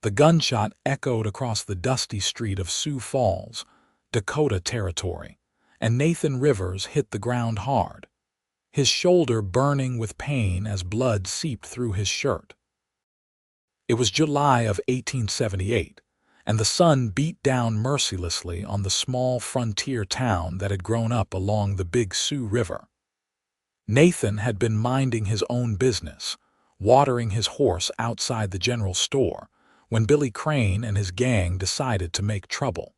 The gunshot echoed across the dusty street of Sioux Falls, Dakota Territory, and Nathan Rivers hit the ground hard, his shoulder burning with pain as blood seeped through his shirt. It was July of 1878, and the sun beat down mercilessly on the small frontier town that had grown up along the Big Sioux River. Nathan had been minding his own business, watering his horse outside the general store, when Billy Crane and his gang decided to make trouble.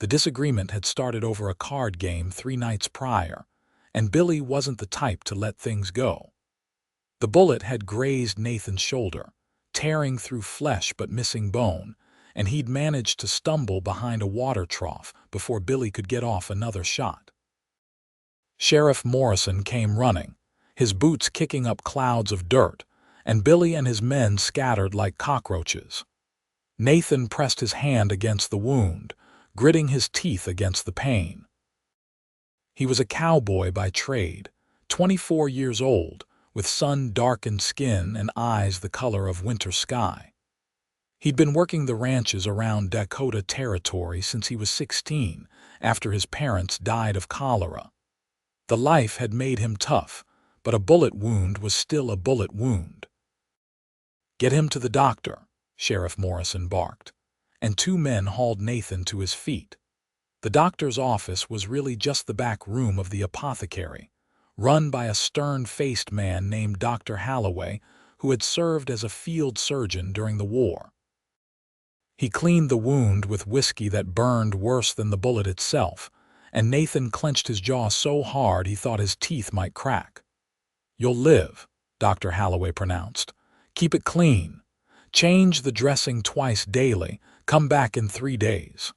The disagreement had started over a card game 3 nights prior, and Billy wasn't the type to let things go. The bullet had grazed Nathan's shoulder, tearing through flesh but missing bone, and he'd managed to stumble behind a water trough before Billy could get off another shot. Sheriff Morrison came running, his boots kicking up clouds of dirt, and Billy and his men scattered like cockroaches. Nathan pressed his hand against the wound, gritting his teeth against the pain. He was a cowboy by trade, 24 years old, with sun-darkened skin and eyes the color of winter sky. He'd been working the ranches around Dakota Territory since he was 16, after his parents died of cholera. The life had made him tough, but a bullet wound was still a bullet wound. "Get him to the doctor," Sheriff Morrison barked, and 2 men hauled Nathan to his feet. The doctor's office was really just the back room of the apothecary, run by a stern-faced man named Dr. Holloway, who had served as a field surgeon during the war. He cleaned the wound with whiskey that burned worse than the bullet itself, and Nathan clenched his jaw so hard he thought his teeth might crack. "You'll live," Dr. Holloway pronounced. "Keep it clean. Change the dressing twice daily. Come back in 3 days."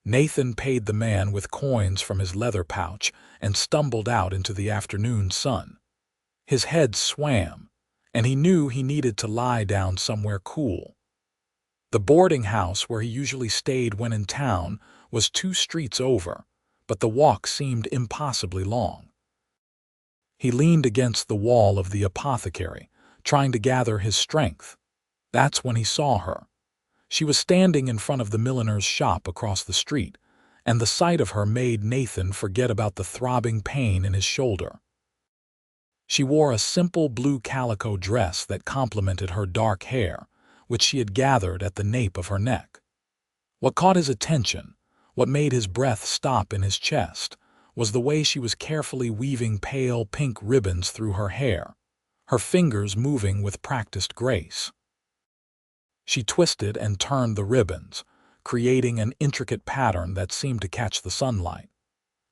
Nathan paid the man with coins from his leather pouch and stumbled out into the afternoon sun. His head swam, and he knew he needed to lie down somewhere cool. The boarding house where he usually stayed when in town was 2 streets over, but the walk seemed impossibly long. He leaned against the wall of the apothecary, trying to gather his strength. That's when he saw her. She was standing in front of the milliner's shop across the street, and the sight of her made Nathan forget about the throbbing pain in his shoulder. She wore a simple blue calico dress that complemented her dark hair, which she had gathered at the nape of her neck. What caught his attention, what made his breath stop in his chest, was the way she was carefully weaving pale pink ribbons through her hair, her fingers moving with practiced grace. She twisted and turned the ribbons, creating an intricate pattern that seemed to catch the sunlight.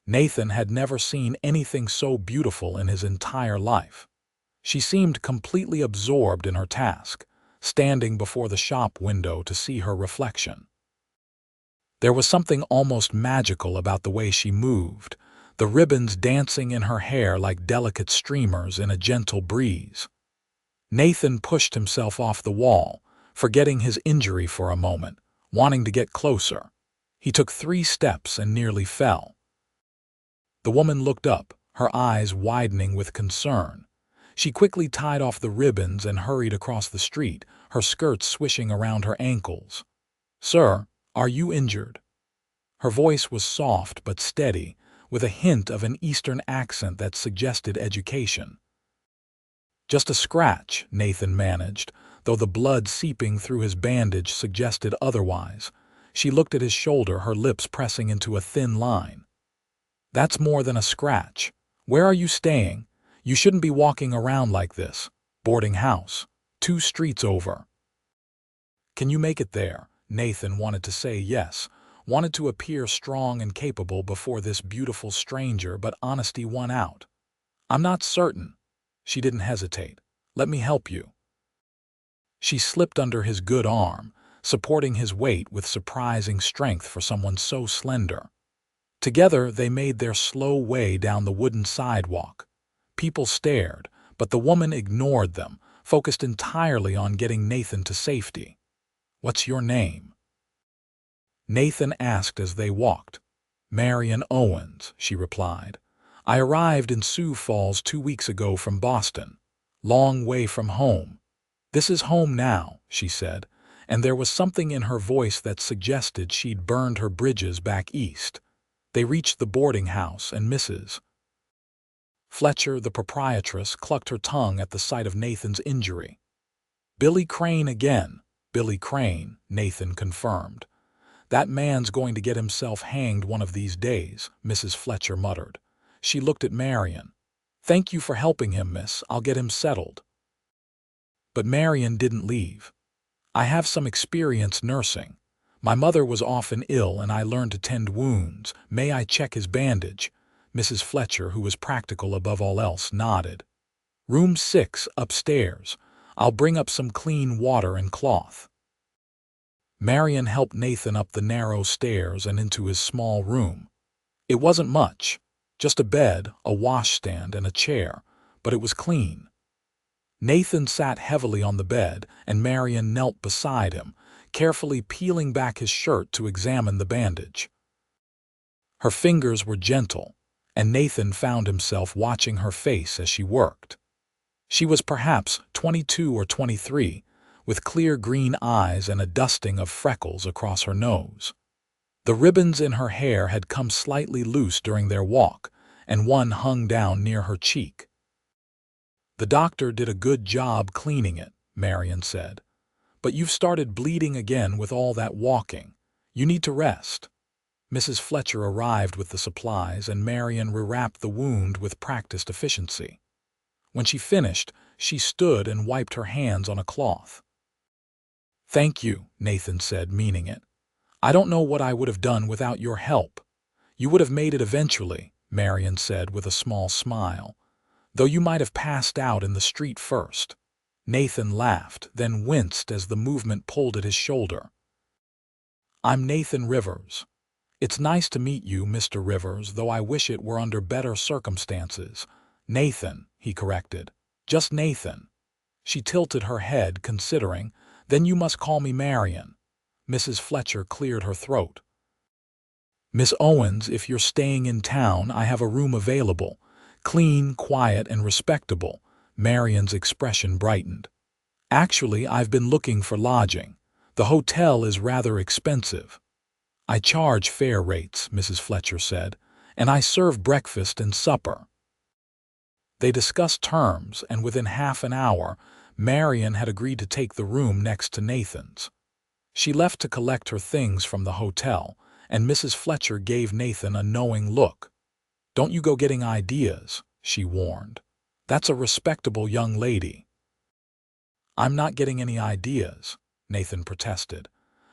Nathan had never seen anything so beautiful in his entire life. She seemed completely absorbed in her task, standing before the shop window to see her reflection. There was something almost magical about the way she moved, the ribbons dancing in her hair like delicate streamers in a gentle breeze. Nathan pushed himself off the wall, forgetting his injury for a moment, wanting to get closer. He took 3 steps and nearly fell. The woman looked up, her eyes widening with concern. She quickly tied off the ribbons and hurried across the street, her skirts swishing around her ankles. "Sir, are you injured?" Her voice was soft but steady, with a hint of an Eastern accent that suggested education. "Just a scratch," Nathan managed, though the blood seeping through his bandage suggested otherwise. She looked at his shoulder, her lips pressing into a thin line. "That's more than a scratch. Where are you staying? You shouldn't be walking around like this. Boarding house. 2 streets over." "Can you make it there?" Nathan wanted to say yes, wanted to appear strong and capable before this beautiful stranger, but honesty won out. "I'm not certain." She didn't hesitate. "Let me help you." She slipped under his good arm, supporting his weight with surprising strength for someone so slender. Together they made their slow way down the wooden sidewalk. People stared, but the woman ignored them, focused entirely on getting Nathan to safety. "What's your name?" Nathan asked as they walked. "Marianne Owens," she replied. "I arrived in Sioux Falls 2 weeks ago from Boston. Long way from home. "This is home now," she said, and there was something in her voice that suggested she'd burned her bridges back east. They reached the boarding house, and Mrs. Fletcher, the proprietress, clucked her tongue at the sight of Nathan's injury. "Billy Crane again." "Billy Crane," Nathan confirmed. "That man's going to get himself hanged one of these days," Mrs. Fletcher muttered. She looked at Marianne. "Thank you for helping him, miss. I'll get him settled." But Marianne didn't leave. "I have some experience nursing. My mother was often ill and I learned to tend wounds. May I check his bandage?" Mrs. Fletcher, who was practical above all else, nodded. "Room 6, upstairs. I'll bring up some clean water and cloth." Marianne helped Nathan up the narrow stairs and into his small room. It wasn't much, just a bed, a washstand, and a chair, but it was clean. Nathan sat heavily on the bed, and Marianne knelt beside him, carefully peeling back his shirt to examine the bandage. Her fingers were gentle, and Nathan found himself watching her face as she worked. She was perhaps 22 or 23, with clear green eyes and a dusting of freckles across her nose. The ribbons in her hair had come slightly loose during their walk, and one hung down near her cheek. "The doctor did a good job cleaning it," Marianne said. "But you've started bleeding again with all that walking. You need to rest." Mrs. Fletcher arrived with the supplies, and Marianne rewrapped the wound with practiced efficiency. When she finished, she stood and wiped her hands on a cloth. "Thank you," Nathan said, meaning it. "I don't know what I would have done without your help." "You would have made it eventually," Marianne said with a small smile, "though you might have passed out in the street first." Nathan laughed, then winced as the movement pulled at his shoulder. "I'm Nathan Rivers. It's nice to meet you, Mr. Rivers, though I wish it were under better circumstances." "Nathan," he corrected. "Just Nathan." She tilted her head, considering. "Then you must call me Marianne." Mrs. Fletcher cleared her throat. "Miss Owens, if you're staying in town, I have a room available. Clean, quiet, and respectable." Marianne's expression brightened. "Actually, I've been looking for lodging. The hotel is rather expensive." "I charge fair rates," Mrs. Fletcher said, "and I serve breakfast and supper." They discussed terms, and within half an hour, Marianne had agreed to take the room next to Nathan's. She left to collect her things from the hotel, and Mrs. Fletcher gave Nathan a knowing look. "Don't you go getting ideas," she warned. "That's a respectable young lady." "I'm not getting any ideas," Nathan protested,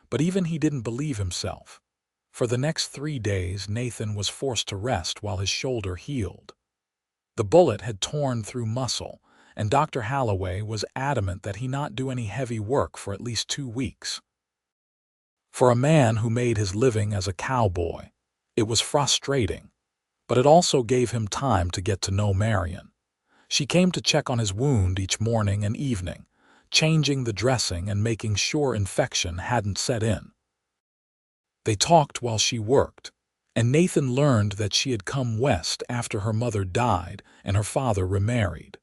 but even he didn't believe himself. For the next 3 days, Nathan was forced to rest while his shoulder healed. The bullet had torn through muscle, and Dr. Holloway was adamant that he not do any heavy work for at least 2 weeks. For a man who made his living as a cowboy, it was frustrating, but it also gave him time to get to know Marianne. She came to check on his wound each morning and evening, changing the dressing and making sure infection hadn't set in. They talked while she worked, and Nathan learned that she had come west after her mother died and her father remarried.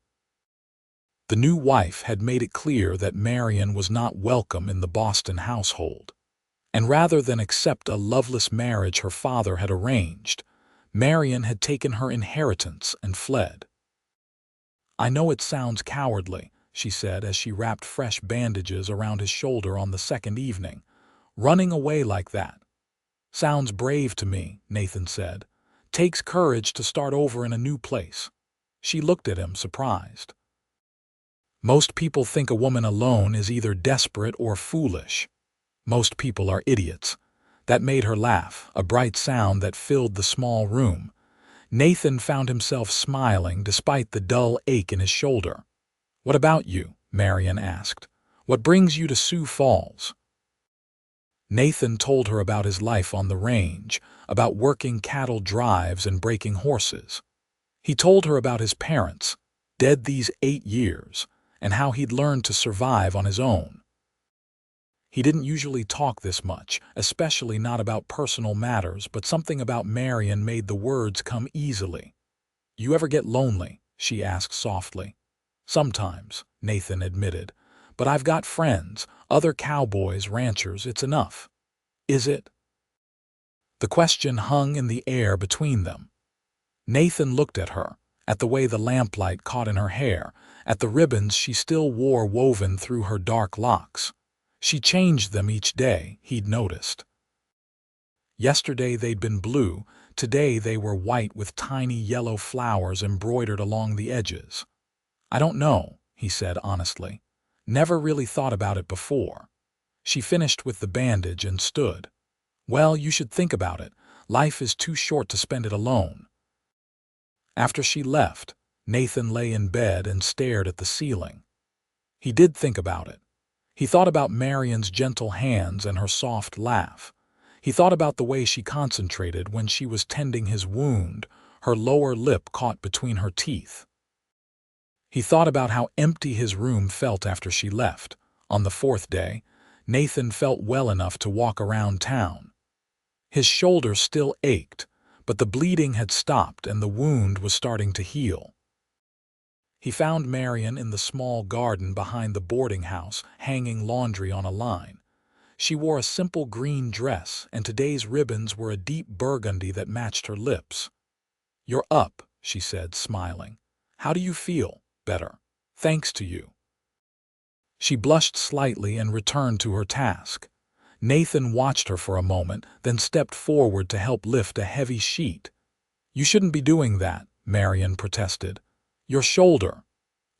The new wife had made it clear that Marianne was not welcome in the Boston household, and rather than accept a loveless marriage her father had arranged, Marianne had taken her inheritance and fled. "I know it sounds cowardly," she said as she wrapped fresh bandages around his shoulder on the second evening. "Running away like that." "Sounds brave to me," Nathan said. "Takes courage to start over in a new place." She looked at him, surprised. "Most people think a woman alone is either desperate or foolish. Most people are idiots." That made her laugh, a bright sound that filled the small room. Nathan found himself smiling despite the dull ache in his shoulder. "What about you?" Marianne asked. "What brings you to Sioux Falls?" Nathan told her about his life on the range, about working cattle drives and breaking horses. He told her about his parents, dead these 8 years, and how he'd learned to survive on his own. He didn't usually talk this much, especially not about personal matters, but something about Marianne made the words come easily. "You ever get lonely?" she asked softly. "Sometimes," Nathan admitted, But I've got friends, other cowboys, ranchers, it's enough. Is it? The question hung in the air between them. Nathan looked at her, at the way the lamplight caught in her hair, at the ribbons she still wore woven through her dark locks. She changed them each day, he'd noticed. Yesterday they'd been blue, today they were white with tiny yellow flowers embroidered along the edges. I don't know, he said honestly. Never really thought about it before. She finished with the bandage and stood. Well, you should think about it. Life is too short to spend it alone. After she left, Nathan lay in bed and stared at the ceiling. He did think about it. He thought about Marianne's gentle hands and her soft laugh. He thought about the way she concentrated when she was tending his wound, her lower lip caught between her teeth. He thought about how empty his room felt after she left. On the fourth day, Nathan felt well enough to walk around town. His shoulder still ached, but the bleeding had stopped and the wound was starting to heal. He found Marianne in the small garden behind the boarding house, hanging laundry on a line. She wore a simple green dress, and today's ribbons were a deep burgundy that matched her lips. "You're up," she said, smiling. "How do you feel?" "Better. Thanks to you." She blushed slightly and returned to her task. Nathan watched her for a moment, then stepped forward to help lift a heavy sheet. "You shouldn't be doing that," Marianne protested. "Your shoulder."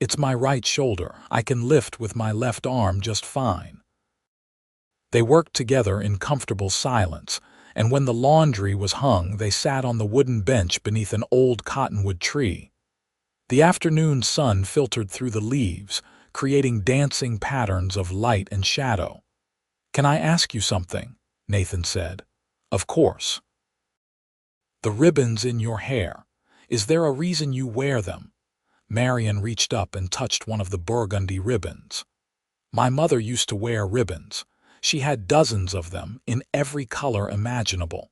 "It's my right shoulder. I can lift with my left arm just fine." They worked together in comfortable silence, and when the laundry was hung, they sat on the wooden bench beneath an old cottonwood tree. The afternoon sun filtered through the leaves, creating dancing patterns of light and shadow. "Can I ask you something?" Nathan said. "Of course." "The ribbons in your hair. Is there a reason you wear them?" Marianne reached up and touched one of the burgundy ribbons. "My mother used to wear ribbons. She had dozens of them, in every color imaginable.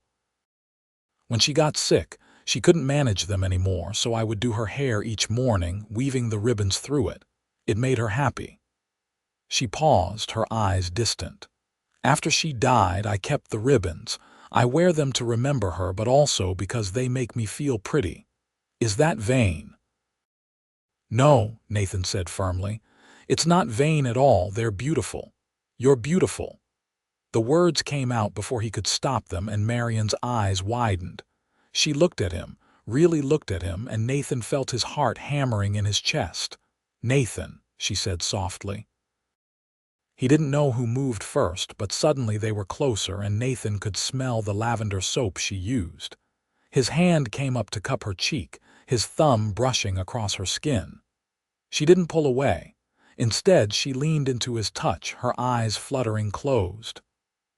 When she got sick, she couldn't manage them anymore, so I would do her hair each morning, weaving the ribbons through it. It made her happy." She paused, her eyes distant. "After she died, I kept the ribbons. I wear them to remember her, but also because they make me feel pretty. Is that vain?" "No," Nathan said firmly. "It's not vain at all. They're beautiful. You're beautiful." The words came out before he could stop them, and Marianne's eyes widened. She looked at him, really looked at him, and Nathan felt his heart hammering in his chest. "Nathan," she said softly. He didn't know who moved first, but suddenly they were closer and Nathan could smell the lavender soap she used. His hand came up to cup her cheek, his thumb brushing across her skin. She didn't pull away. Instead, she leaned into his touch, her eyes fluttering closed.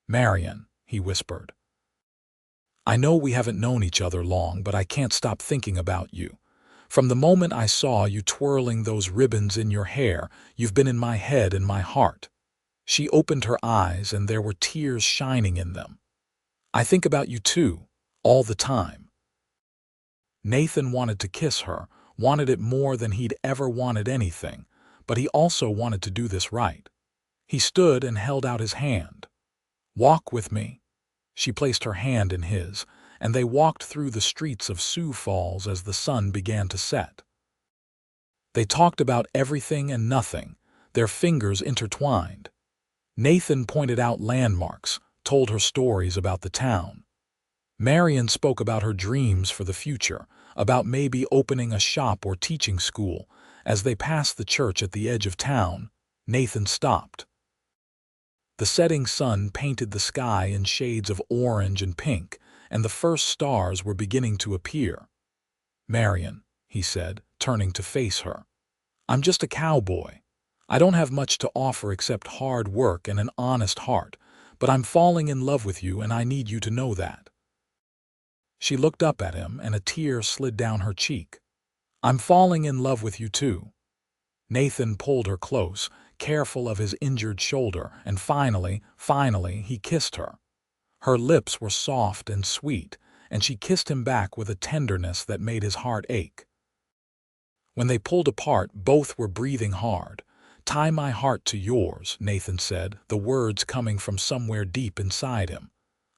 "Marianne," he whispered. "I know we haven't known each other long, but I can't stop thinking about you. From the moment I saw you twirling those ribbons in your hair, you've been in my head and my heart." She opened her eyes, and there were tears shining in them. "I think about you too, all the time." Nathan wanted to kiss her, wanted it more than he'd ever wanted anything, but he also wanted to do this right. He stood and held out his hand. "Walk with me." She placed her hand in his, and they walked through the streets of Sioux Falls as the sun began to set. They talked about everything and nothing, their fingers intertwined. Nathan pointed out landmarks, told her stories about the town. Marianne spoke about her dreams for the future, about maybe opening a shop or teaching school. As they passed the church at the edge of town, Nathan stopped. The setting sun painted the sky in shades of orange and pink, and the first stars were beginning to appear. "Marianne," he said, turning to face her. "I'm just a cowboy. I don't have much to offer except hard work and an honest heart, but I'm falling in love with you and I need you to know that." She looked up at him and a tear slid down her cheek. "I'm falling in love with you too." Nathan pulled her close, careful of his injured shoulder, and finally, he kissed her. Her lips were soft and sweet, and she kissed him back with a tenderness that made his heart ache. When they pulled apart, both were breathing hard. "Tie my heart to yours," Nathan said, the words coming from somewhere deep inside him.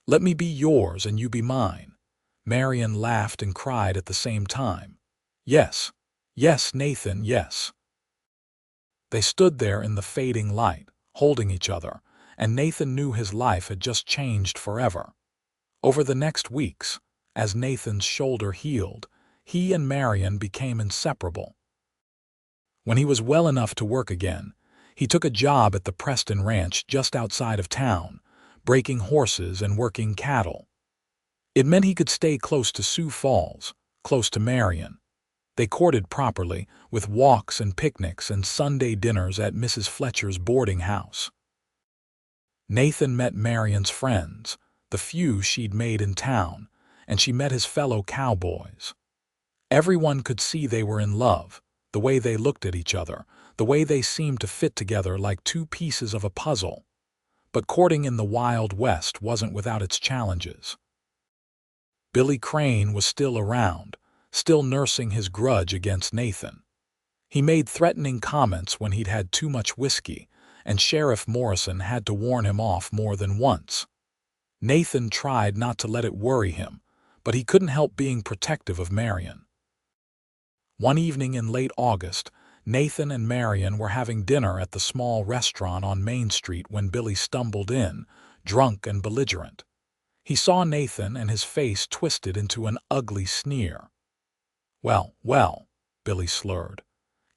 "Let me be yours and you be mine." Marianne laughed and cried at the same time. "Yes, yes, Nathan, yes." They stood there in the fading light, holding each other, and Nathan knew his life had just changed forever. Over the next weeks, as Nathan's shoulder healed, he and Marianne became inseparable. When he was well enough to work again, he took a job at the Preston Ranch just outside of town, breaking horses and working cattle. It meant he could stay close to Sioux Falls, close to Marianne. They courted properly, with walks and picnics and Sunday dinners at Mrs. Fletcher's boarding house. Nathan met Marianne's friends, the few she'd made in town, and she met his fellow cowboys. Everyone could see they were in love, the way they looked at each other, the way they seemed to fit together like two pieces of a puzzle. But courting in the Wild West wasn't without its challenges. Billy Crane was still around, still nursing his grudge against Nathan. He made threatening comments when he'd had too much whiskey, and Sheriff Morrison had to warn him off more than once. Nathan tried not to let it worry him, but he couldn't help being protective of Marianne. One evening in late August, Nathan and Marianne were having dinner at the small restaurant on Main Street when Billy stumbled in, drunk and belligerent. He saw Nathan and his face twisted into an ugly sneer. "Well, well," Billy slurred,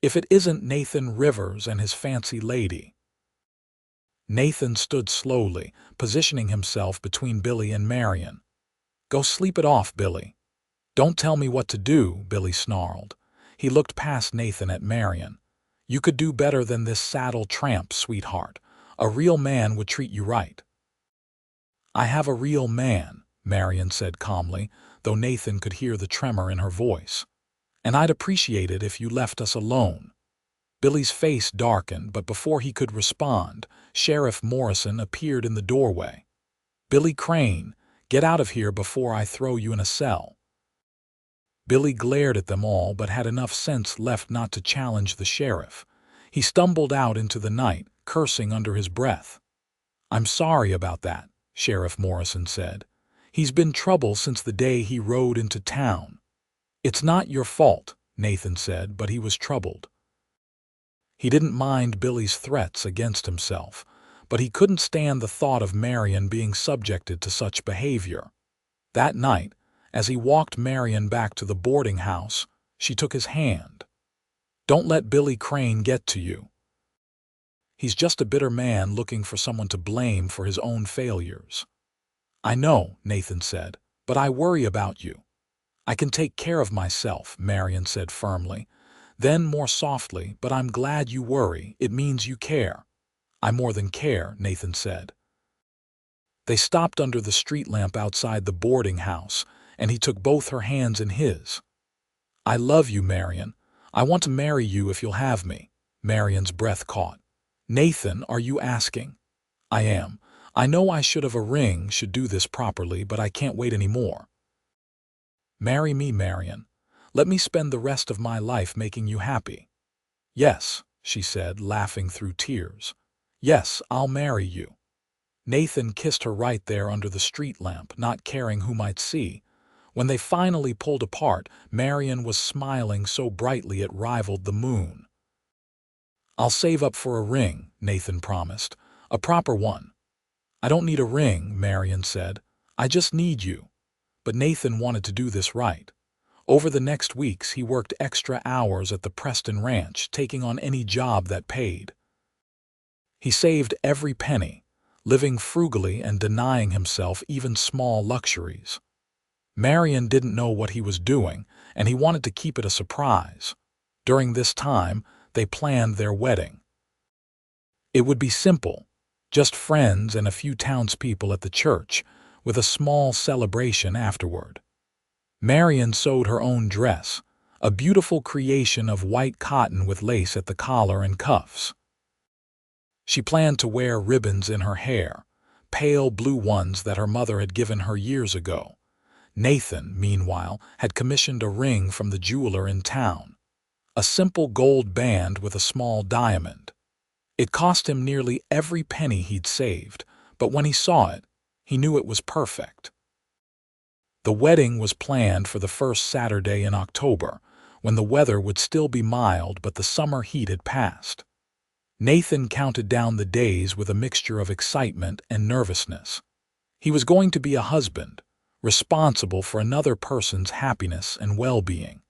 "if it isn't Nathan Rivers and his fancy lady." Nathan stood slowly, positioning himself between Billy and Marianne. "Go sleep it off, Billy." "Don't tell me what to do," Billy snarled. He looked past Nathan at Marianne. "You could do better than this saddle tramp, sweetheart. A real man would treat you right." "I have a real man," Marianne said calmly, though Nathan could hear the tremor in her voice. "And I'd appreciate it if you left us alone." Billy's face darkened, but before he could respond, Sheriff Morrison appeared in the doorway. "Billy Crane, get out of here before I throw you in a cell." Billy glared at them all but had enough sense left not to challenge the sheriff. He stumbled out into the night, cursing under his breath. "I'm sorry about that," Sheriff Morrison said. "He's been trouble since the day he rode into town." "It's not your fault," Nathan said, but he was troubled. He didn't mind Billy's threats against himself, but he couldn't stand the thought of Marianne being subjected to such behavior. That night, as he walked Marianne back to the boarding house, she took his hand. "Don't let Billy Crane get to you. He's just a bitter man looking for someone to blame for his own failures." "I know," Nathan said, "but I worry about you." "I can take care of myself," Marianne said firmly. Then more softly, "But I'm glad you worry. It means you care." "I more than care," Nathan said. They stopped under the street lamp outside the boarding house, and he took both her hands in his. "I love you, Marianne. I want to marry you if you'll have me." Marianne's breath caught. "Nathan, are you asking?" "I am. I know I should have a ring, should do this properly, but I can't wait any more." "Marry me, Marianne. Let me spend the rest of my life making you happy." "Yes," she said, laughing through tears. "Yes, I'll marry you." Nathan kissed her right there under the street lamp, not caring who might see. When they finally pulled apart, Marianne was smiling so brightly it rivaled the moon. "I'll save up for a ring," Nathan promised. "A proper one." "I don't need a ring," Marianne said. "I just need you." But Nathan wanted to do this right. Over the next weeks, he worked extra hours at the Preston Ranch, taking on any job that paid. He saved every penny, living frugally and denying himself even small luxuries. Marianne didn't know what he was doing, and he wanted to keep it a surprise. During this time, they planned their wedding. It would be simple, just friends and a few townspeople at the church, with a small celebration afterward. Marianne sewed her own dress, a beautiful creation of white cotton with lace at the collar and cuffs. She planned to wear ribbons in her hair, pale blue ones that her mother had given her years ago. Nathan, meanwhile, had commissioned a ring from the jeweler in town. A simple gold band with a small diamond. It cost him nearly every penny he'd saved, but when he saw it, he knew it was perfect. The wedding was planned for the first Saturday in October, when the weather would still be mild but the summer heat had passed. Nathan counted down the days with a mixture of excitement and nervousness. He was going to be a husband, responsible for another person's happiness and well-being.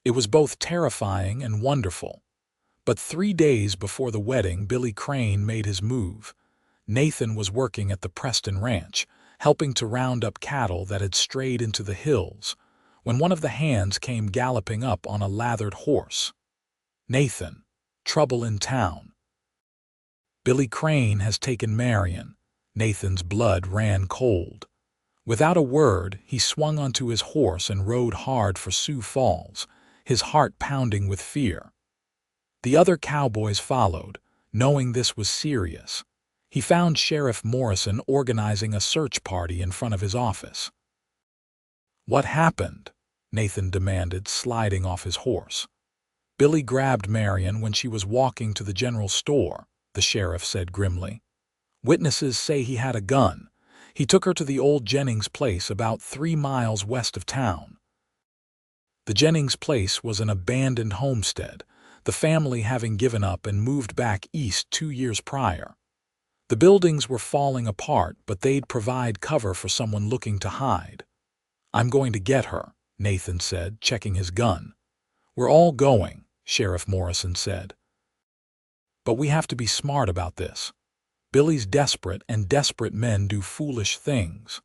It was both terrifying and wonderful. But 3 days before the wedding, Billy Crane made his move. Nathan was working at the Preston Ranch, helping to round up cattle that had strayed into the hills, when one of the hands came galloping up on a lathered horse. "Nathan, trouble in town. Billy Crane has taken Marianne." Nathan's blood ran cold. Without a word, he swung onto his horse and rode hard for Sioux Falls, his heart pounding with fear. The other cowboys followed, knowing this was serious. He found Sheriff Morrison organizing a search party in front of his office. "What happened?" Nathan demanded, sliding off his horse. "Billy grabbed Marianne when she was walking to the general store," the sheriff said grimly. "Witnesses say he had a gun. He took her to the old Jennings place about 3 miles west of town." The Jennings place was an abandoned homestead, the family having given up and moved back east 2 years prior. The buildings were falling apart, but they'd provide cover for someone looking to hide. "I'm going to get her," Nathan said, checking his gun. "We're all going," Sheriff Morrison said. "But we have to be smart about this. Billy's desperate, and desperate men do foolish things."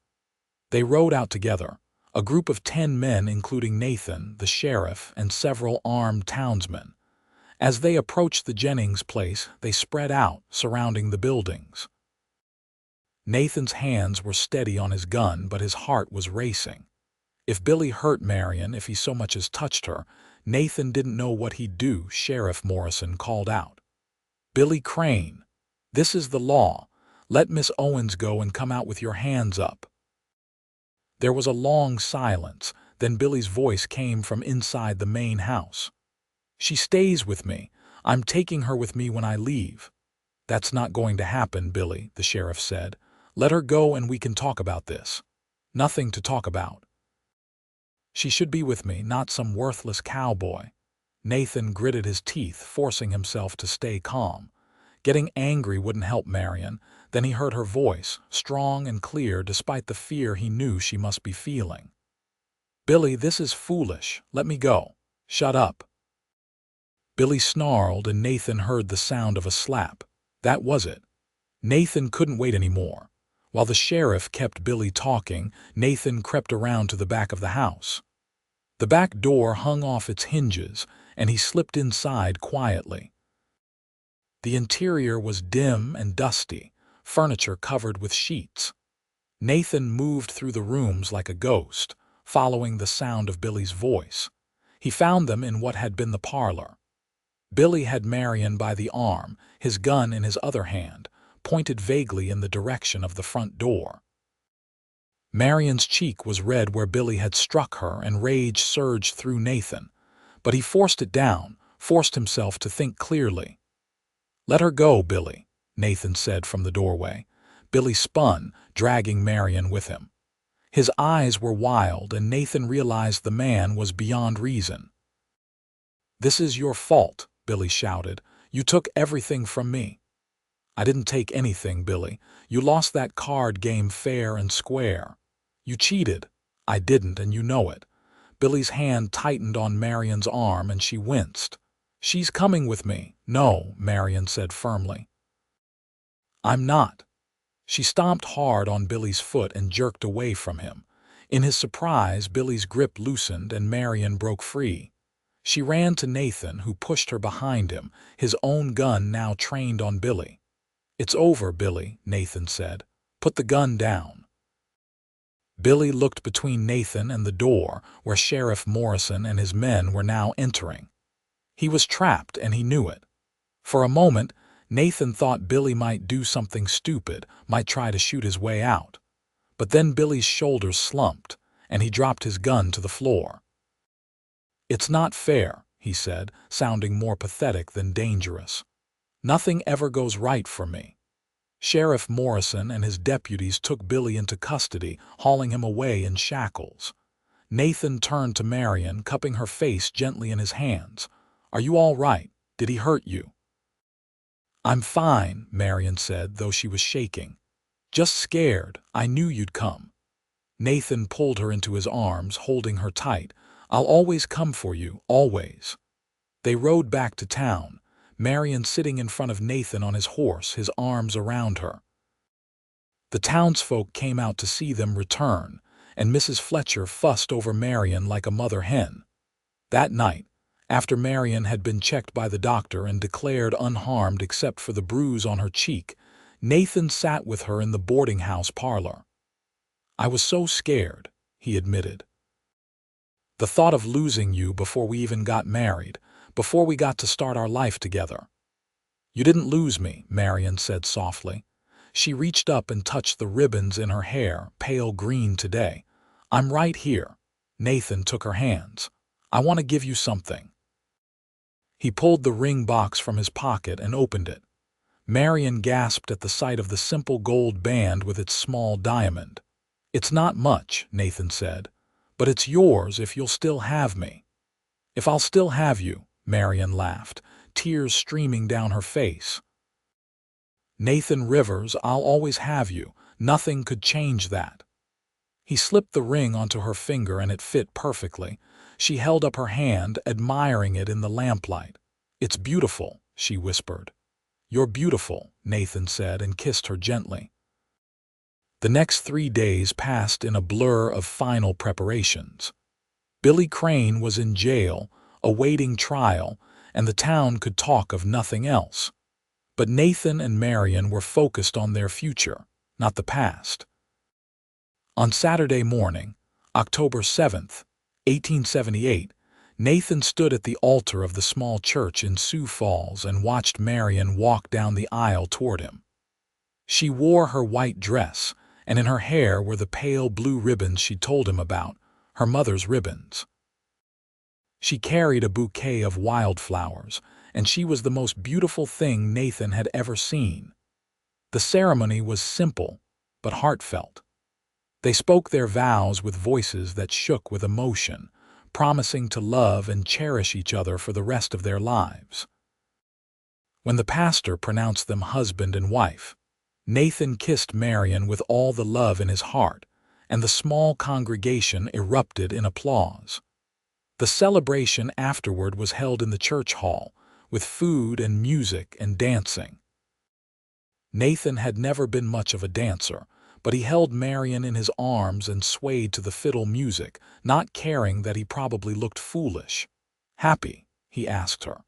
They rode out together, a group of 10 men including Nathan, the sheriff, and several armed townsmen. As they approached the Jennings place, they spread out, surrounding the buildings. Nathan's hands were steady on his gun, but his heart was racing. If Billy hurt Marianne, if he so much as touched her, Nathan didn't know what he'd do. Sheriff Morrison called out, "Billy Crane, this is the law. Let Miss Owens go and come out with your hands up." There was a long silence, then Billy's voice came from inside the main house. "She stays with me. I'm taking her with me when I leave." "That's not going to happen, Billy," the sheriff said. "Let her go and we can talk about this." "Nothing to talk about. She should be with me, not some worthless cowboy." Nathan gritted his teeth, forcing himself to stay calm. Getting angry wouldn't help Marianne. Then he heard her voice, strong and clear despite the fear he knew she must be feeling. "Billy, this is foolish. Let me go." "Shut up." Billy snarled, and Nathan heard the sound of a slap. That was it. Nathan couldn't wait anymore. While the sheriff kept Billy talking, Nathan crept around to the back of the house. The back door hung off its hinges, and he slipped inside quietly. The interior was dim and dusty, furniture covered with sheets. Nathan moved through the rooms like a ghost, following the sound of Billy's voice. He found them in what had been the parlor. Billy had Marianne by the arm, his gun in his other hand, pointed vaguely in the direction of the front door. Marianne's cheek was red where Billy had struck her, and rage surged through Nathan. But he forced it down, forced himself to think clearly. "Let her go, Billy," Nathan said from the doorway. Billy spun, dragging Marianne with him. His eyes were wild, and Nathan realized the man was beyond reason. "This is your fault," Billy shouted. "You took everything from me." "I didn't take anything, Billy. You lost that card game fair and square. You cheated." "I didn't, and you know it." Billy's hand tightened on Marianne's arm, and she winced. "She's coming with me." "No," Marianne said firmly. "I'm not." She stomped hard on Billy's foot and jerked away from him. In his surprise, Billy's grip loosened and Marianne broke free. She ran to Nathan, who pushed her behind him, his own gun now trained on Billy. "It's over, Billy," Nathan said. "Put the gun down." Billy looked between Nathan and the door, where Sheriff Morrison and his men were now entering. He was trapped, and he knew it. For a moment, Nathan thought Billy might do something stupid, might try to shoot his way out. But then Billy's shoulders slumped, and he dropped his gun to the floor. "It's not fair," he said, sounding more pathetic than dangerous. Nothing ever goes right for me. Sheriff Morrison and his deputies took Billy into custody, hauling him away in shackles. Nathan turned to Marianne, cupping her face gently in his hands. "Are you all right? Did he hurt you?" "I'm fine," Marianne said, though she was shaking. "Just scared. I knew you'd come." Nathan pulled her into his arms, holding her tight. "I'll always come for you, always." They rode back to town, Marianne sitting in front of Nathan on his horse, his arms around her. The townsfolk came out to see them return, and Mrs. Fletcher fussed over Marianne like a mother hen. That night, after Marianne had been checked by the doctor and declared unharmed except for the bruise on her cheek, Nathan sat with her in the boarding house parlor. "I was so scared," he admitted. "The thought of losing you before we even got married, before we got to start our life together." "You didn't lose me," Marianne said softly. She reached up and touched the ribbons in her hair, pale green today. "I'm right here." Nathan took her hands. "I want to give you something." He pulled the ring box from his pocket and opened it. Marianne gasped at the sight of the simple gold band with its small diamond. "It's not much," Nathan said, "but it's yours if you'll still have me." "If I'll still have you," Marianne laughed, tears streaming down her face. "Nathan Rivers, I'll always have you. Nothing could change that." He slipped the ring onto her finger and it fit perfectly. She held up her hand, admiring it in the lamplight. "It's beautiful," she whispered. "You're beautiful," Nathan said and kissed her gently. The next 3 days passed in a blur of final preparations. Billy Crane was in jail, awaiting trial, and the town could talk of nothing else. But Nathan and Marianne were focused on their future, not the past. On Saturday morning, October 7th, 1878, Nathan stood at the altar of the small church in Sioux Falls and watched Marianne walk down the aisle toward him. She wore her white dress, and in her hair were the pale blue ribbons she told him about, her mother's ribbons. She carried a bouquet of wildflowers, and she was the most beautiful thing Nathan had ever seen. The ceremony was simple, but heartfelt. They spoke their vows with voices that shook with emotion, promising to love and cherish each other for the rest of their lives. When the pastor pronounced them husband and wife, Nathan kissed Marianne with all the love in his heart, and the small congregation erupted in applause. The celebration afterward was held in the church hall, with food and music and dancing. Nathan had never been much of a dancer, but he held Marianne in his arms and swayed to the fiddle music, not caring that he probably looked foolish. "Happy?" he asked her.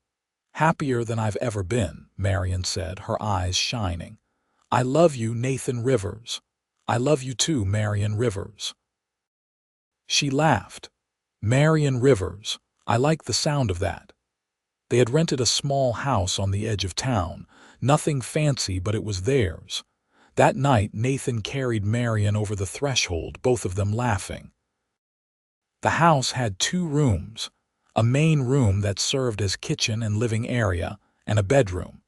"Happier than I've ever been," Marianne said, her eyes shining. "I love you, Nathan Rivers." "I love you too, Marianne Rivers." She laughed. "Marianne Rivers, I like the sound of that." They had rented a small house on the edge of town, nothing fancy, but it was theirs. That night Nathan carried Marianne over the threshold, both of them laughing. The house had 2 rooms, a main room that served as kitchen and living area, and a bedroom.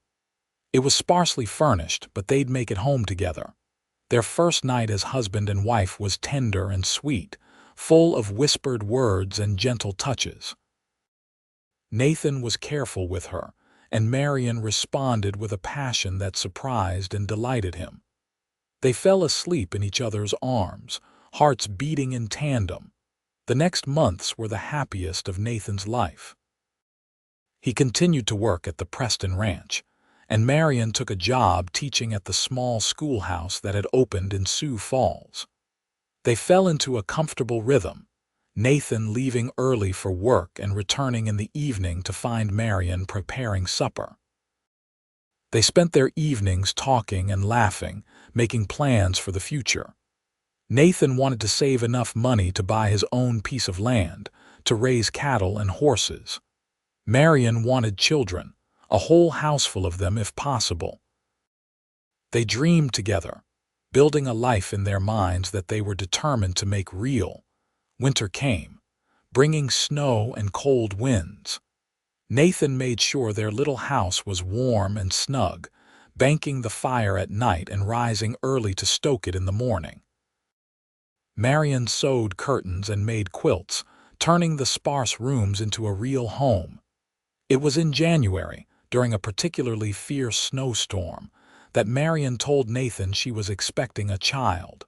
It was sparsely furnished, but they'd make it home together. Their first night as husband and wife was tender and sweet, full of whispered words and gentle touches. Nathan was careful with her, and Marianne responded with a passion that surprised and delighted him. They fell asleep in each other's arms, hearts beating in tandem. The next months were the happiest of Nathan's life. He continued to work at the Preston Ranch, and Marianne took a job teaching at the small schoolhouse that had opened in Sioux Falls. They fell into a comfortable rhythm, Nathan leaving early for work and returning in the evening to find Marianne preparing supper. They spent their evenings talking and laughing, making plans for the future. Nathan wanted to save enough money to buy his own piece of land, to raise cattle and horses. Marianne wanted children, a whole houseful of them if possible. They dreamed together, building a life in their minds that they were determined to make real. Winter came, bringing snow and cold winds. Nathan made sure their little house was warm and snug, banking the fire at night and rising early to stoke it in the morning. Marianne sewed curtains and made quilts, turning the sparse rooms into a real home. It was in January, during a particularly fierce snowstorm, that Marianne told Nathan she was expecting a child.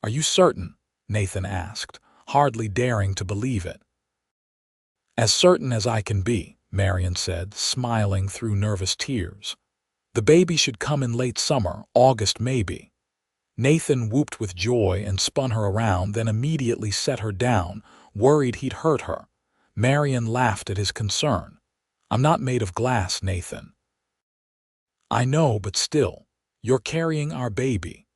"Are you certain?" Nathan asked, hardly daring to believe it. "As certain as I can be," Marianne said, smiling through nervous tears. "The baby should come in late summer, August maybe." Nathan whooped with joy and spun her around, then immediately set her down, worried he'd hurt her. Marianne laughed at his concern. "I'm not made of glass, Nathan." "I know, but still, you're carrying our baby."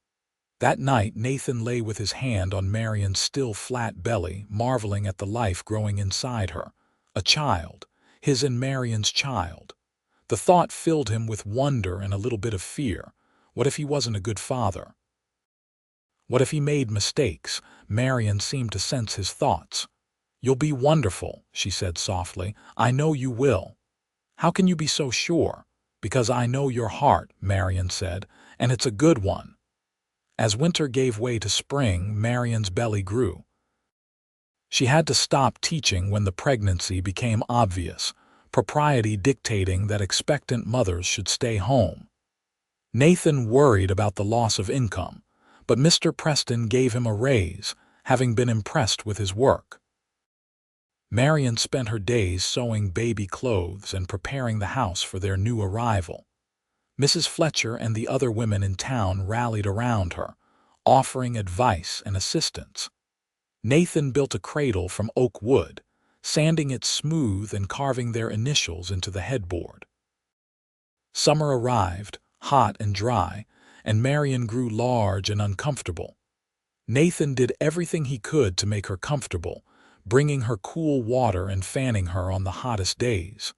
That night, Nathan lay with his hand on Marianne's still flat belly, marveling at the life growing inside her. A child, his and Marianne's child. The thought filled him with wonder and a little bit of fear. What if he wasn't a good father? What if he made mistakes? Marianne seemed to sense his thoughts. "You'll be wonderful," she said softly. "I know you will." "How can you be so sure?" "Because I know your heart," Marianne said, "and it's a good one." As winter gave way to spring, Marianne's belly grew. She had to stop teaching when the pregnancy became obvious, propriety dictating that expectant mothers should stay home. Nathan worried about the loss of income, but Mr. Preston gave him a raise, having been impressed with his work. Marianne spent her days sewing baby clothes and preparing the house for their new arrival. Mrs. Fletcher and the other women in town rallied around her, offering advice and assistance. Nathan built a cradle from oak wood, sanding it smooth and carving their initials into the headboard. Summer arrived, hot and dry, and Marianne grew large and uncomfortable. Nathan did everything he could to make her comfortable, bringing her cool water and fanning her on the hottest days.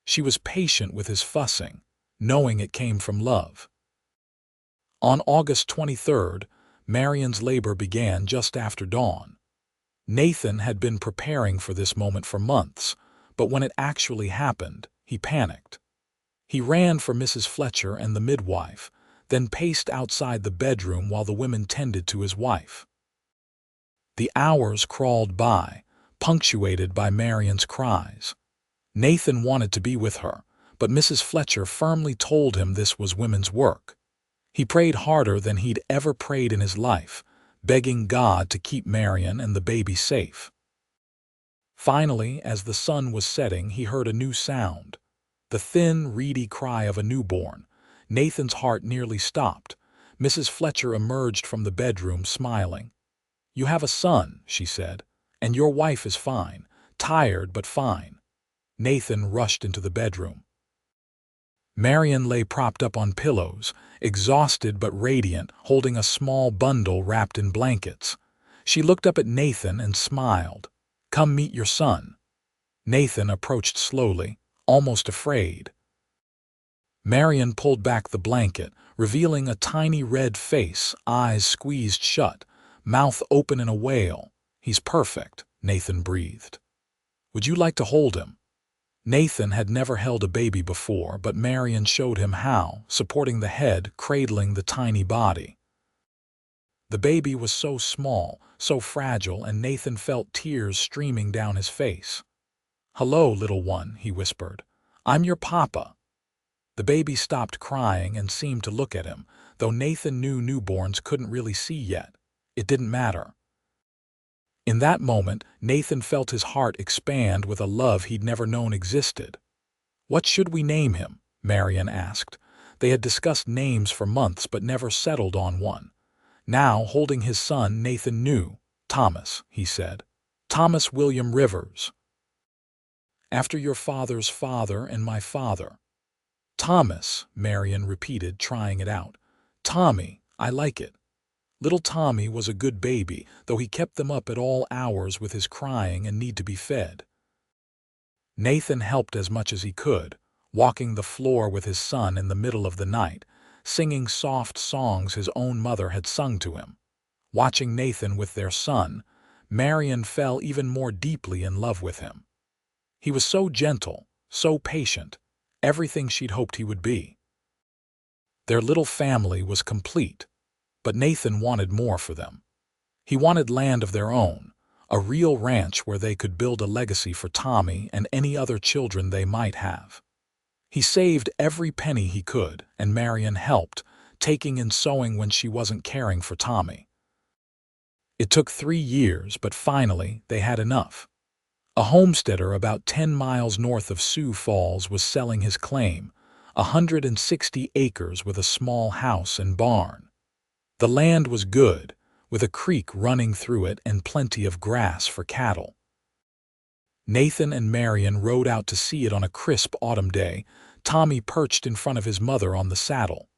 She was patient with his fussing, knowing it came from love. On August 23rd, Marianne's labor began just after dawn. Nathan had been preparing for this moment for months, but when it actually happened, he panicked. He ran for Mrs. Fletcher and the midwife, then paced outside the bedroom while the women tended to his wife. The hours crawled by, punctuated by Marianne's cries. Nathan wanted to be with her, but Mrs. Fletcher firmly told him this was women's work. He prayed harder than he'd ever prayed in his life, begging God to keep Marianne and the baby safe. Finally, as the sun was setting, he heard a new sound. The thin, reedy cry of a newborn. Nathan's heart nearly stopped. Mrs. Fletcher emerged from the bedroom, smiling. "You have a son," she said, "and your wife is fine, tired but fine." Nathan rushed into the bedroom. Marianne lay propped up on pillows, exhausted but radiant, holding a small bundle wrapped in blankets. She looked up at Nathan and smiled. "Come meet your son." Nathan approached slowly, almost afraid. Marianne pulled back the blanket, revealing a tiny red face, eyes squeezed shut, mouth open in a wail. "He's perfect," Nathan breathed. "Would you like to hold him?" Nathan had never held a baby before, but Marianne showed him how, supporting the head, cradling the tiny body. The baby was so small, so fragile, and Nathan felt tears streaming down his face. "Hello, little one," he whispered. "I'm your papa." The baby stopped crying and seemed to look at him, though Nathan knew newborns couldn't really see yet. It didn't matter. In that moment, Nathan felt his heart expand with a love he'd never known existed. "What should we name him?" Marianne asked. They had discussed names for months but never settled on one. Now, holding his son, Nathan knew. "Thomas," he said. "Thomas William Rivers. After your father's father and my father." "Thomas," Marianne repeated, trying it out. "Tommy, I like it." Little Tommy was a good baby, though he kept them up at all hours with his crying and need to be fed. Nathan helped as much as he could, walking the floor with his son in the middle of the night, singing soft songs his own mother had sung to him. Watching Nathan with their son, Marianne fell even more deeply in love with him. He was so gentle, so patient, everything she'd hoped he would be. Their little family was complete, but Nathan wanted more for them. He wanted land of their own, a real ranch where they could build a legacy for Tommy and any other children they might have. He saved every penny he could, and Marianne helped, taking in sewing when she wasn't caring for Tommy. It took 3 years, but finally they had enough. A homesteader about 10 miles north of Sioux Falls was selling his claim, 160 acres with a small house and barn. The land was good, with a creek running through it and plenty of grass for cattle. Nathan and Marianne rode out to see it on a crisp autumn day, Tommy perched in front of his mother on the saddle.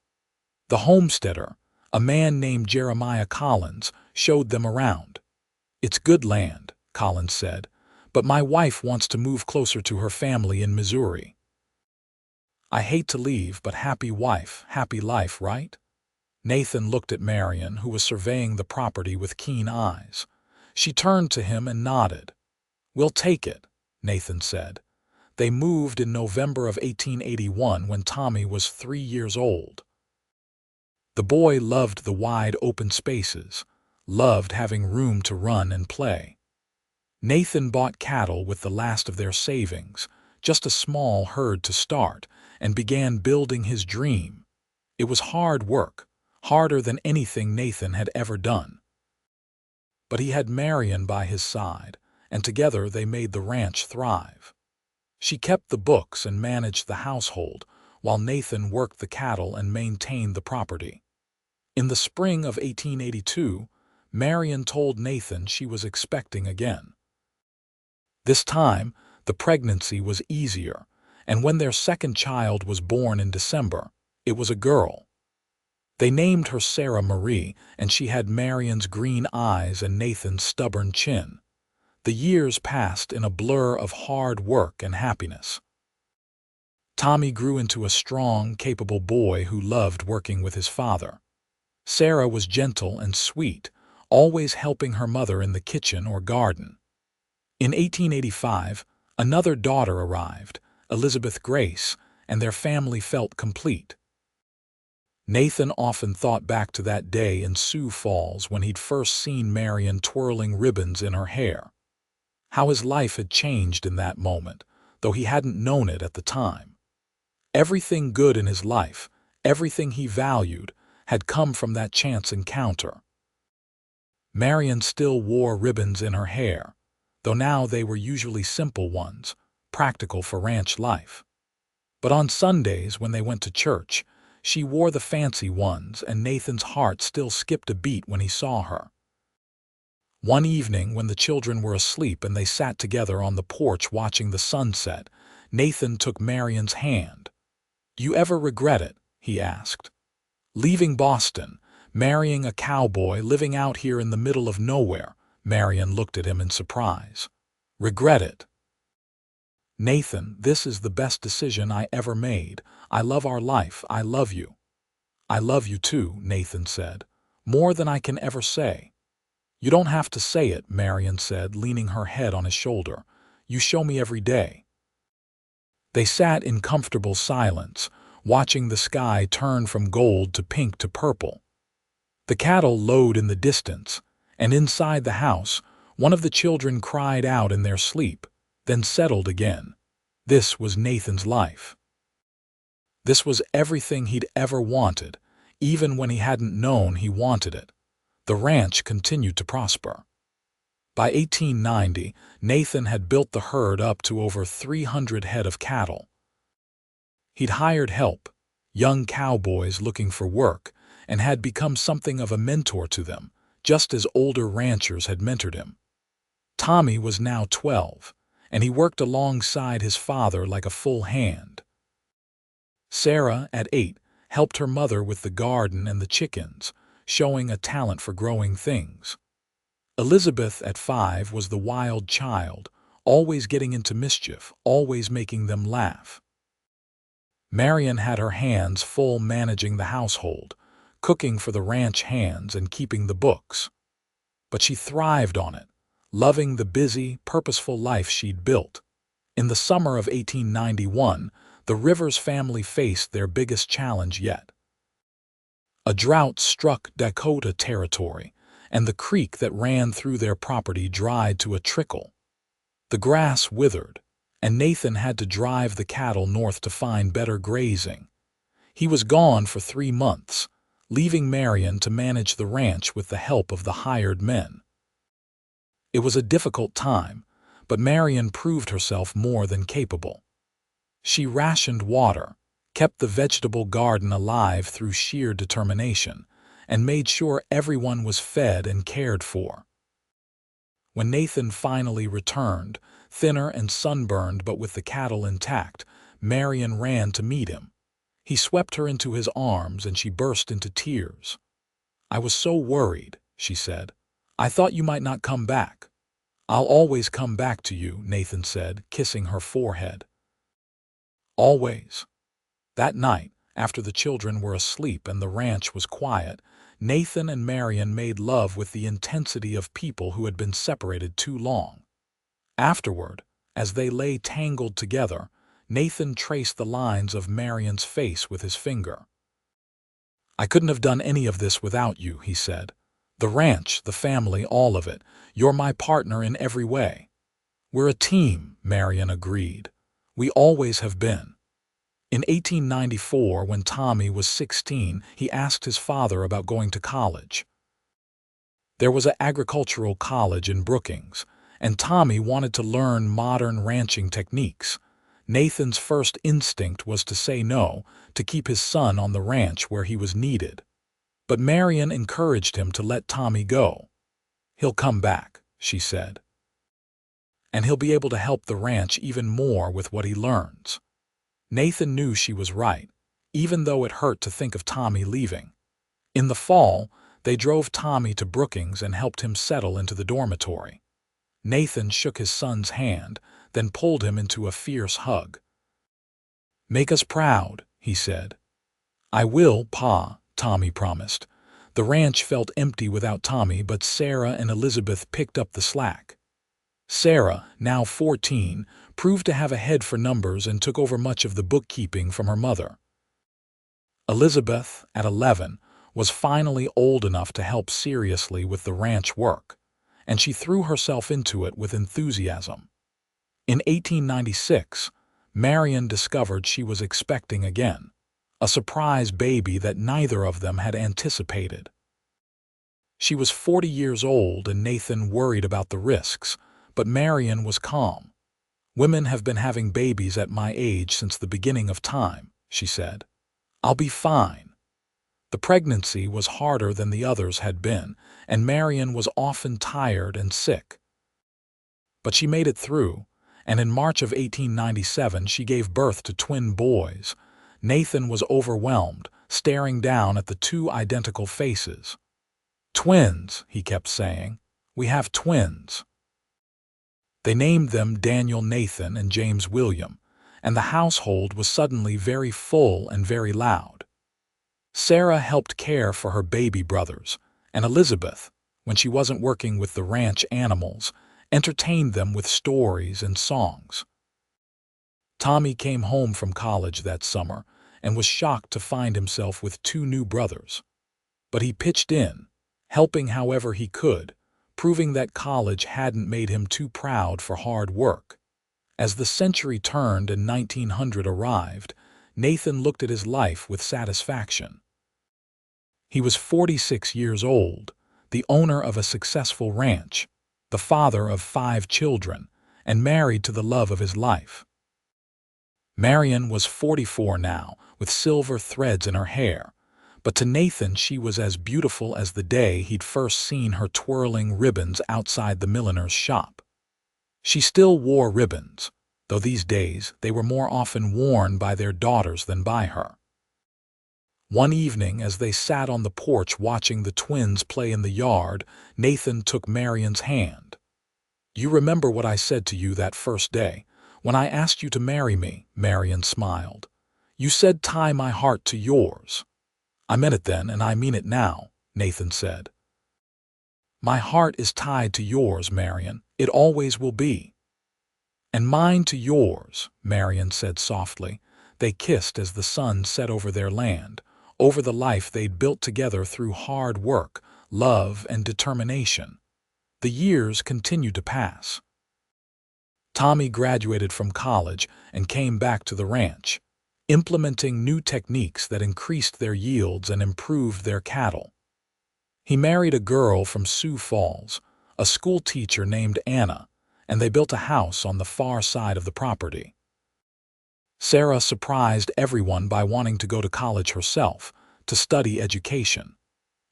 The homesteader, a man named Jeremiah Collins, showed them around. "It's good land," Collins said, "but my wife wants to move closer to her family in Missouri." "I hate to leave, but happy wife, happy life, right?" Nathan looked at Marianne, who was surveying the property with keen eyes. She turned to him and nodded. "We'll take it," Nathan said. They moved in November of 1881 when Tommy was 3 years old. The boy loved the wide open spaces, loved having room to run and play. Nathan bought cattle with the last of their savings, just a small herd to start, and began building his dream. It was hard work, harder than anything Nathan had ever done. But he had Marianne by his side, and together they made the ranch thrive. She kept the books and managed the household, while Nathan worked the cattle and maintained the property. In the spring of 1882, Marianne told Nathan she was expecting again. This time, the pregnancy was easier, and when their second child was born in December, it was a girl. They named her Sarah Marie, and she had Marianne's green eyes and Nathan's stubborn chin. The years passed in a blur of hard work and happiness. Tommy grew into a strong, capable boy who loved working with his father. Sarah was gentle and sweet, always helping her mother in the kitchen or garden. In 1885, another daughter arrived, Elizabeth Grace, and their family felt complete. Nathan often thought back to that day in Sioux Falls when he'd first seen Marianne twirling ribbons in her hair. How his life had changed in that moment, though he hadn't known it at the time. Everything good in his life, everything he valued, had come from that chance encounter. Marianne still wore ribbons in her hair, though now they were usually simple ones, practical for ranch life. But on Sundays when they went to church, she wore the fancy ones, and Nathan's heart still skipped a beat when he saw her. One evening when the children were asleep and they sat together on the porch watching the sunset, Nathan took Marianne's hand. "You ever regret it?" he asked. "Leaving Boston, marrying a cowboy, living out here in the middle of nowhere?" Marianne looked at him in surprise. "Regret it?" "Nathan, this is the best decision I ever made. I love our life. I love you." "I love you too," Nathan said. "More than I can ever say." "You don't have to say it," Marianne said, leaning her head on his shoulder. "You show me every day." They sat in comfortable silence, watching the sky turn from gold to pink to purple. The cattle lowed in the distance, and inside the house, one of the children cried out in their sleep, then settled again. This was Nathan's life. This was everything he'd ever wanted, even when he hadn't known he wanted it. The ranch continued to prosper. By 1890, Nathan had built the herd up to over 300 head of cattle. He'd hired help, young cowboys looking for work, and had become something of a mentor to them, just as older ranchers had mentored him. Tommy was now 12, and he worked alongside his father like a full hand. Sarah, at 8, helped her mother with the garden and the chickens, showing a talent for growing things. Elizabeth, at 5, was the wild child, always getting into mischief, always making them laugh. Marianne had her hands full managing the household, cooking for the ranch hands and keeping the books. But she thrived on it, loving the busy, purposeful life she'd built. In the summer of 1891, the Rivers family faced their biggest challenge yet. A drought struck Dakota Territory, and the creek that ran through their property dried to a trickle. The grass withered, and Nathan had to drive the cattle north to find better grazing. He was gone for 3 months, leaving Marianne to manage the ranch with the help of the hired men. It was a difficult time, but Marianne proved herself more than capable. She rationed water, kept the vegetable garden alive through sheer determination, and made sure everyone was fed and cared for. When Nathan finally returned, thinner and sunburned but with the cattle intact, Marianne ran to meet him. He swept her into his arms and she burst into tears. "I was so worried," she said. "I thought you might not come back." "I'll always come back to you," Nathan said, kissing her forehead. "Always." That night, after the children were asleep and the ranch was quiet, Nathan and Marianne made love with the intensity of people who had been separated too long. Afterward, as they lay tangled together, Nathan traced the lines of Marianne's face with his finger. "I couldn't have done any of this without you," he said. "The ranch, the family, all of it. You're my partner in every way." "We're a team," Marianne agreed. "We always have been." In 1894, when Tommy was 16, he asked his father about going to college. There was an agricultural college in Brookings, and Tommy wanted to learn modern ranching techniques. Nathan's first instinct was to say no, to keep his son on the ranch where he was needed. But Marianne encouraged him to let Tommy go. "He'll come back," she said. "And he'll be able to help the ranch even more with what he learns." Nathan knew she was right, even though it hurt to think of Tommy leaving. In the fall, they drove Tommy to Brookings and helped him settle into the dormitory. Nathan shook his son's hand, then pulled him into a fierce hug. "Make us proud," he said. "I will, Pa," Tommy promised. The ranch felt empty without Tommy, but Sarah and Elizabeth picked up the slack. Sarah, now 14, proved to have a head for numbers and took over much of the bookkeeping from her mother. Elizabeth, at 11, was finally old enough to help seriously with the ranch work, and she threw herself into it with enthusiasm. In 1896, Marianne discovered she was expecting again, a surprise baby that neither of them had anticipated. She was 40 years old and Nathan worried about the risks, but Marianne was calm. "Women have been having babies at my age since the beginning of time," she said. "I'll be fine." The pregnancy was harder than the others had been, and Marianne was often tired and sick. But she made it through, and in March of 1897 she gave birth to twin boys. Nathan was overwhelmed, staring down at the 2 identical faces. "Twins," he kept saying. "We have twins." They named them Daniel Nathan and James William, and the household was suddenly very full and very loud. Sarah helped care for her baby brothers, and Elizabeth, when she wasn't working with the ranch animals, entertained them with stories and songs. Tommy came home from college that summer and was shocked to find himself with 2 new brothers. But he pitched in, helping however he could, proving that college hadn't made him too proud for hard work. As the century turned and 1900 arrived, Nathan looked at his life with satisfaction. He was 46 years old, the owner of a successful ranch, the father of 5 children, and married to the love of his life. Marianne was 44 now, with silver threads in her hair, but to Nathan she was as beautiful as the day he'd first seen her twirling ribbons outside the milliner's shop. She still wore ribbons, though these days they were more often worn by their daughters than by her. One evening, as they sat on the porch watching the twins play in the yard, Nathan took Marianne's hand. "You remember what I said to you that first day, when I asked you to marry me?" Marianne smiled. "You said tie my heart to yours." "I meant it then, and I mean it now," Nathan said. "My heart is tied to yours, Marianne. It always will be." "And mine to yours," Marianne said softly. They kissed as the sun set over their land, over the life they'd built together through hard work, love, and determination. The years continued to pass. Tommy graduated from college and came back to the ranch, implementing new techniques that increased their yields and improved their cattle. He married a girl from Sioux Falls, a school teacher named Anna, and they built a house on the far side of the property. Sarah surprised everyone by wanting to go to college herself, to study education.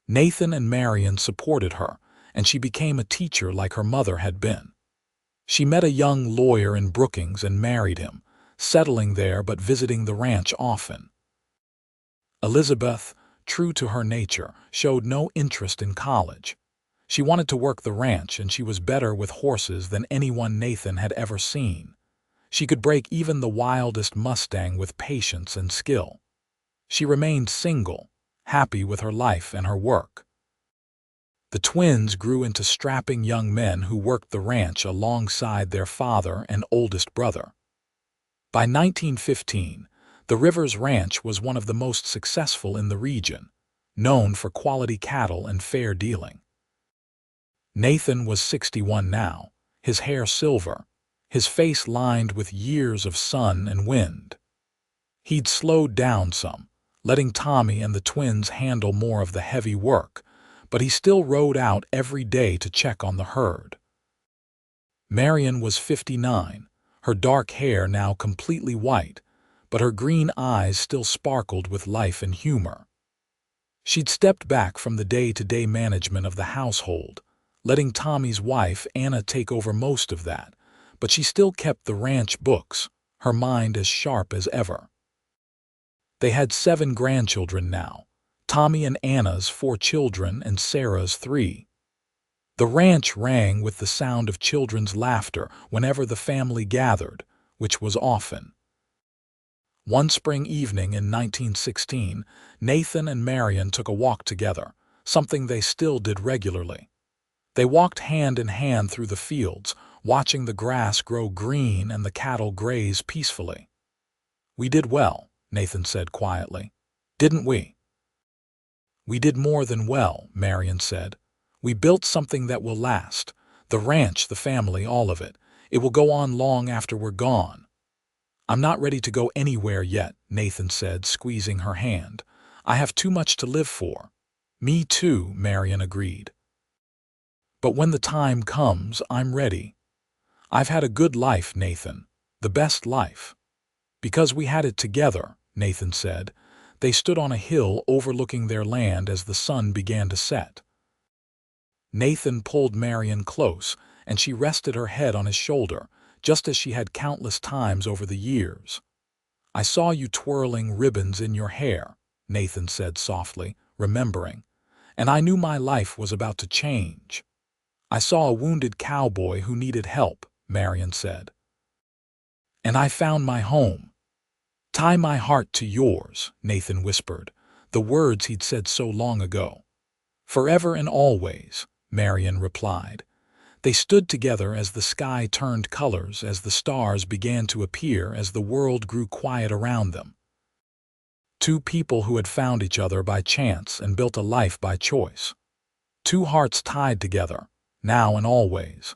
Nathan and Marianne supported her, and she became a teacher like her mother had been. She met a young lawyer in Brookings and married him, settling there but visiting the ranch often. Elizabeth, true to her nature, showed no interest in college. She wanted to work the ranch, and she was better with horses than anyone Nathan had ever seen. She could break even the wildest Mustang with patience and skill. She remained single, happy with her life and her work. The twins grew into strapping young men who worked the ranch alongside their father and oldest brother. By 1915, the Rivers Ranch was one of the most successful in the region, known for quality cattle and fair dealing. Nathan was 61 now, his hair silver, his face lined with years of sun and wind. He'd slowed down some, letting Tommy and the twins handle more of the heavy work, but he still rode out every day to check on the herd. Marianne was 59, her dark hair now completely white, but her green eyes still sparkled with life and humor. She'd stepped back from the day-to-day management of the household, letting Tommy's wife, Anna, take over most of that, but she still kept the ranch books, her mind as sharp as ever. They had 7 grandchildren now, Tommy and Anna's 4 children and Sarah's 3. The ranch rang with the sound of children's laughter whenever the family gathered, which was often. One spring evening in 1916, Nathan and Marianne took a walk together, something they still did regularly. They walked hand in hand through the fields, watching the grass grow green and the cattle graze peacefully. "We did well," Nathan said quietly. "Didn't we?" "We did more than well," Marianne said. "We built something that will last. The ranch, the family, all of it. It will go on long after we're gone." "I'm not ready to go anywhere yet," Nathan said, squeezing her hand. "I have too much to live for." "Me too," Marianne agreed. "But when the time comes, I'm ready. I've had a good life, Nathan, the best life." "Because we had it together," Nathan said. They stood on a hill overlooking their land as the sun began to set. Nathan pulled Marianne close, and she rested her head on his shoulder, just as she had countless times over the years. "I saw you twirling ribbons in your hair," Nathan said softly, remembering, "and I knew my life was about to change." "I saw a wounded cowboy who needed help," Marianne said. "And I found my home." "Tie my heart to yours," Nathan whispered, the words he'd said so long ago. "Forever and always," Marianne replied. They stood together as the sky turned colors, as the stars began to appear, as the world grew quiet around them. 2 people who had found each other by chance and built a life by choice. 2 hearts tied together, now and always.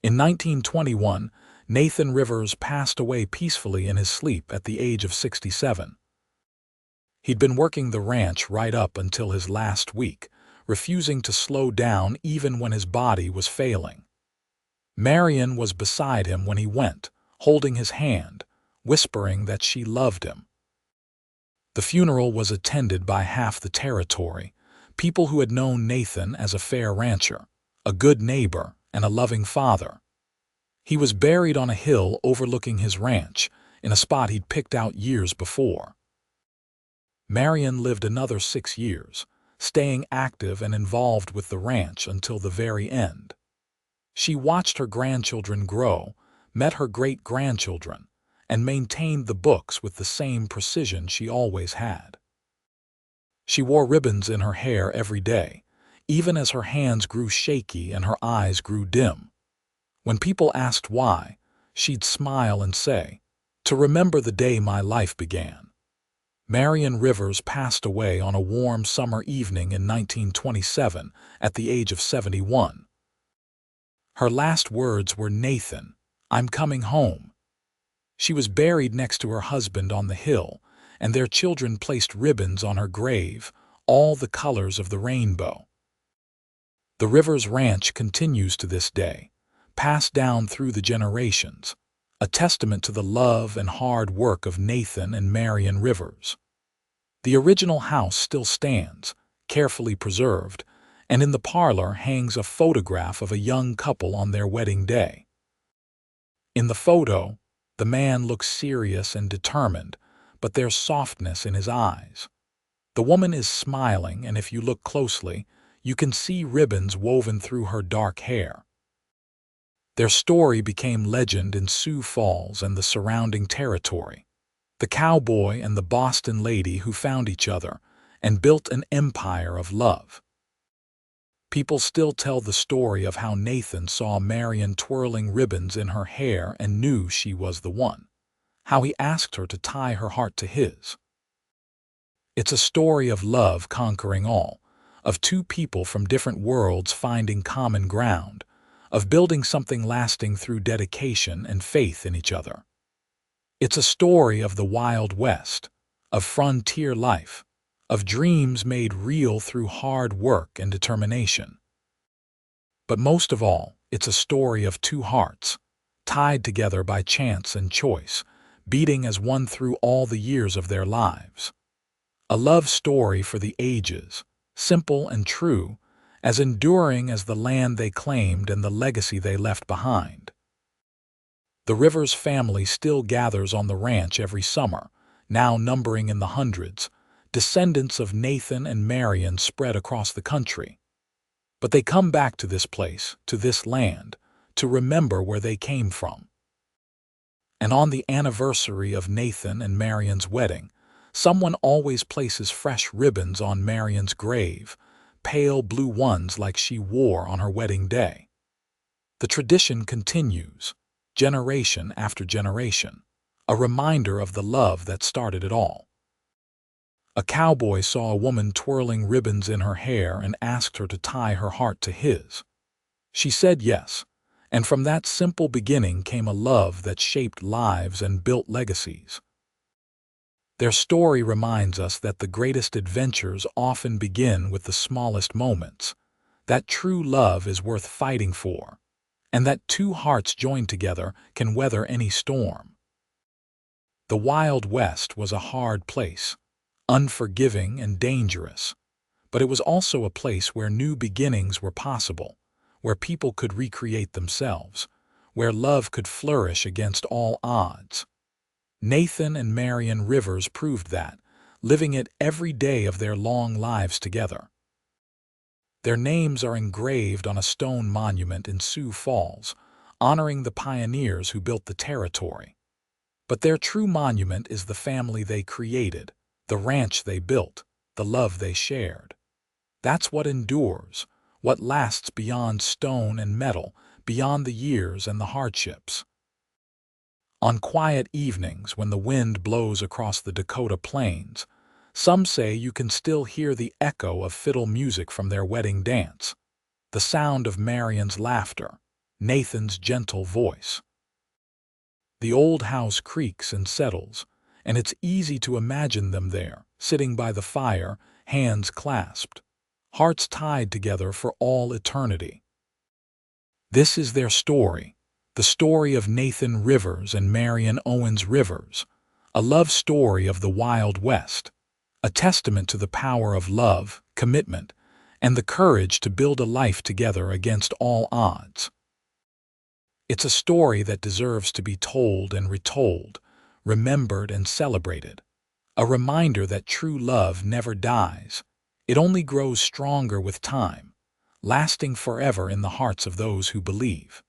In 1921, Nathan Rivers passed away peacefully in his sleep at the age of 67. He'd been working the ranch right up until his last week, refusing to slow down even when his body was failing. Marianne was beside him when he went, holding his hand, whispering that she loved him. The funeral was attended by half the territory, people who had known Nathan as a fair rancher, a good neighbor, and a loving father. He was buried on a hill overlooking his ranch, in a spot he'd picked out years before. Marianne lived another 6 years, staying active and involved with the ranch until the very end. She watched her grandchildren grow, met her great-grandchildren, and maintained the books with the same precision she always had. She wore ribbons in her hair every day, even as her hands grew shaky and her eyes grew dim. When people asked why, she'd smile and say, "To remember the day my life began." Marianne Rivers passed away on a warm summer evening in 1927 at the age of 71. Her last words were, "Nathan, I'm coming home." She was buried next to her husband on the hill, and their children placed ribbons on her grave, all the colors of the rainbow. The Rivers Ranch continues to this day, passed down through the generations, a testament to the love and hard work of Nathan and Marianne Rivers. The original house still stands, carefully preserved, and in the parlor hangs a photograph of a young couple on their wedding day. In the photo, the man looks serious and determined, but there's softness in his eyes. The woman is smiling, and if you look closely, you can see ribbons woven through her dark hair. Their story became legend in Sioux Falls and the surrounding territory. The cowboy and the Boston lady who found each other and built an empire of love. People still tell the story of how Nathan saw Marianne twirling ribbons in her hair and knew she was the one. How he asked her to tie her heart to his. It's a story of love conquering all, of two people from different worlds finding common ground, of building something lasting through dedication and faith in each other. It's a story of the Wild West, of frontier life, of dreams made real through hard work and determination. But most of all, it's a story of two hearts, tied together by chance and choice, beating as one through all the years of their lives. A love story for the ages, simple and true, as enduring as the land they claimed and the legacy they left behind. The Rivers family still gathers on the ranch every summer, now numbering in the hundreds, descendants of Nathan and Marianne spread across the country. But they come back to this place, to this land, to remember where they came from. And on the anniversary of Nathan and Marianne's wedding, someone always places fresh ribbons on Marianne's grave, pale blue ones like she wore on her wedding day. The tradition continues, generation after generation, a reminder of the love that started it all. A cowboy saw a woman twirling ribbons in her hair and asked her to tie her heart to his. She said yes, and from that simple beginning came a love that shaped lives and built legacies. Their story reminds us that the greatest adventures often begin with the smallest moments, that true love is worth fighting for, and that two hearts joined together can weather any storm. The Wild West was a hard place, unforgiving and dangerous, but it was also a place where new beginnings were possible, where people could recreate themselves, where love could flourish against all odds. Nathan and Marianne Rivers proved that, living it every day of their long lives together. Their names are engraved on a stone monument in Sioux Falls, honoring the pioneers who built the territory. But their true monument is the family they created, the ranch they built, the love they shared. That's what endures, what lasts beyond stone and metal, beyond the years and the hardships. On quiet evenings when the wind blows across the Dakota plains, some say you can still hear the echo of fiddle music from their wedding dance, the sound of Marianne's laughter, Nathan's gentle voice. The old house creaks and settles, and it's easy to imagine them there, sitting by the fire, hands clasped, hearts tied together for all eternity. This is their story, the story of Nathan Rivers and Marianne Owens Rivers, a love story of the Wild West, a testament to the power of love, commitment, and the courage to build a life together against all odds. It's a story that deserves to be told and retold, remembered and celebrated, a reminder that true love never dies. It only grows stronger with time, lasting forever in the hearts of those who believe.